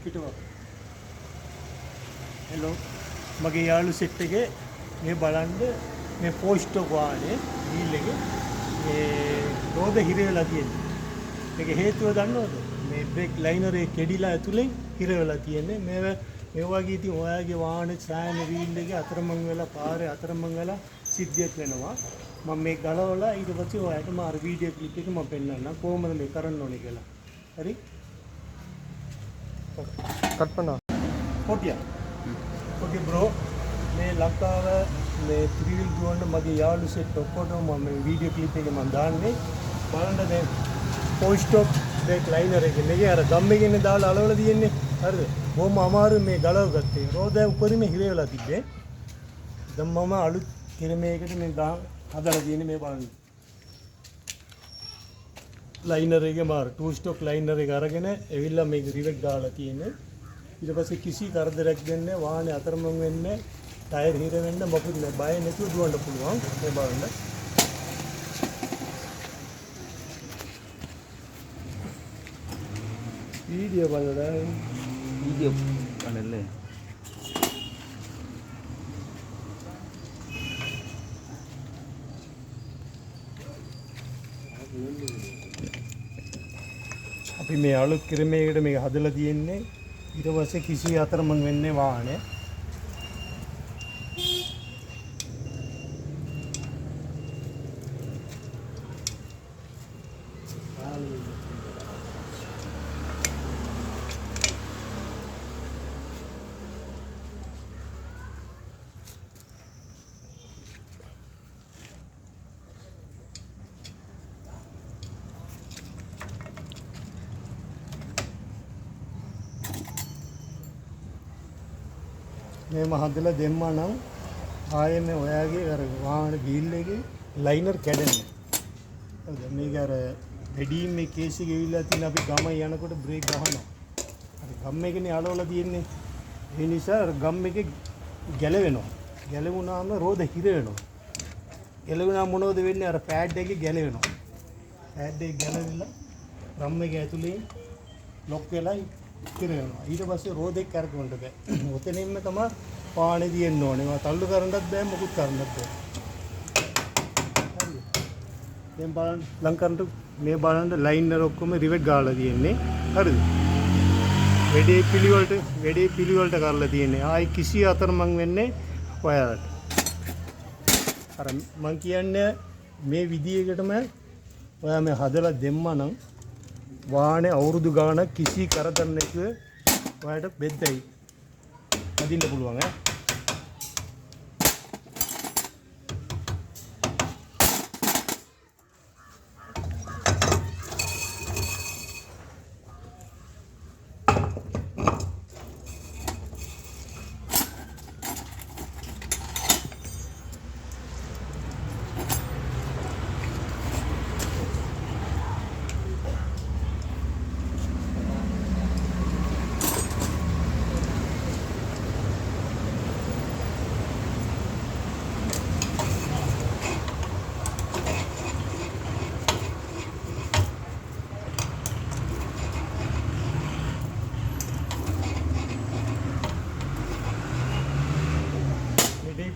පිටව hello මගේ යාළු set එකේ මේ බලන්න මේ පෝස්ට් එක වානේ වීල් එකේ මේ රෝද හිර වෙලා තියෙන්නේ. මේක හේතුව දන්නවද? මේ බ්‍රේක් ලයිනර් එක කැඩිලා ඇතුලෙන් හිර වෙලා තියෙන්නේ. මේ වගේ ඉතින් ඔයාගේ වාහනේ සෑම වීල් එකේ අතරමං වෙලා පාරේ අතරමං වෙලා සිද්ධියක් වෙනවා. මම මේ ගලවලා ඊට පස්සේ ඔයාලට මාර වීඩියෝ ක්ලිප් එක මම පෙන්නන්නම් කොහොමද මේ කරන්න ඕනේ කියලා. හරි? कट पड़ा කොටියා. ओके ब्रो මේ ලංකාව මේ ත්‍රිවිල් දුවන්න මගේ යාළු සෙට් ඔක්කොටම මම මේ වීඩියෝ ක්ලිප් එකේ මම දාන්නේ. බලන්න දැන් පොයිස්ටොප් බ්‍රේක් ලයිනර් එකේ මේකේ අර ගම් එකේ දාලා අලවලා තියෙන්නේ. හරිද? බොහොම අමාරුයි මේ ගලව ගත්තේ. රෝදය උඩරින්ම හිර වෙලා තිබ්බේ. දැන් මම අලුත් කිරමයකට මේ හදලා තියෙන්නේ මේ බලන්න. ලයිනර් එකේ මාර ටූ ස්ටොක් ලයිනර් එක අරගෙන එවිල්ලා මේක රිවෙට් දාලා තියෙන්නේ. ඊට පස්සේ කිසි කරදරයක් දෙන්නේ වාහනේ අතරමං වෙන්නේ ටයර් හිර වෙන්න මොකුත් නෑ බය නැතුව දුවන්න පුළුවන් මේ බලන්න වීඩියෝ බලන්න वीडियो बनले අපි මේ අලුත් ක්‍රමයකට මේක හදලා තියෙන්නේ ඊට පස්සේ කිසි අතරමං වෙන්නේ වාහනේ මේ මහදලා දෙම්ම නම් ආයේ මේ ඔයාගේ අර වාහන වීල් එකේ ලයිනර් කැඩෙන්නේ. හරිද? මේක අර වැඩිම මේ කේස් එක ගෙවිලා තියෙන අපි ගම යනකොට බ්‍රේක් ගහනවා. හරි ගම් එකනේ අලවලා තියෙන්නේ. ඒ නිසා අර ගම් එකේ ගැලවෙනවා. ගැලවුණාම රෝද හිර වෙනවා. ගැලවුණාම මොනවද වෙන්නේ? අර පෑඩ් එකේ ගැලවෙනවා. පෑඩ් එක ගැලවිලා ගම් එකේ ඇතුලේ ලොක් වෙලා හිර වෙනවා. ඊට පස්සේ රෝදෙක් කරකවන්න බෑ. ඔතනින්ම තමයි පාණේ දියෙන්න ඕනේ. මම තල්ලු කරන්නත් බෑ මොකුත් කරන්නත් බෑ. හරිද? දැන් බලන්න ලංකන්ට මේ බලන්න ලයිනර් ඔක්කොම රිවෙට් ගාලා තියෙන්නේ. හරිද? වැඩේ පිළිවෙලට කරලා තියෙන්නේ. ආයි කිසි අතරමං වෙන්නේ ඔයාලට. අර මං කියන්නේ මේ විදියකටම ඔයා මේ හදලා දෙම්ම නම් වාහනේ අවුරුදු ගාණක් කිසි කරදර නැතුව ඔයාලට බෙද්දයි අදින්න පුළුවන් ඈ.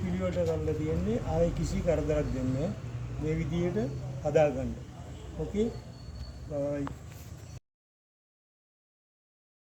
පිළිවෙලට කරලා තියෙන්නේ ආයේ කිසි කරදරයක් දෙන්නේ මේ විදියට හදාගන්න. ඕකේ. බයි.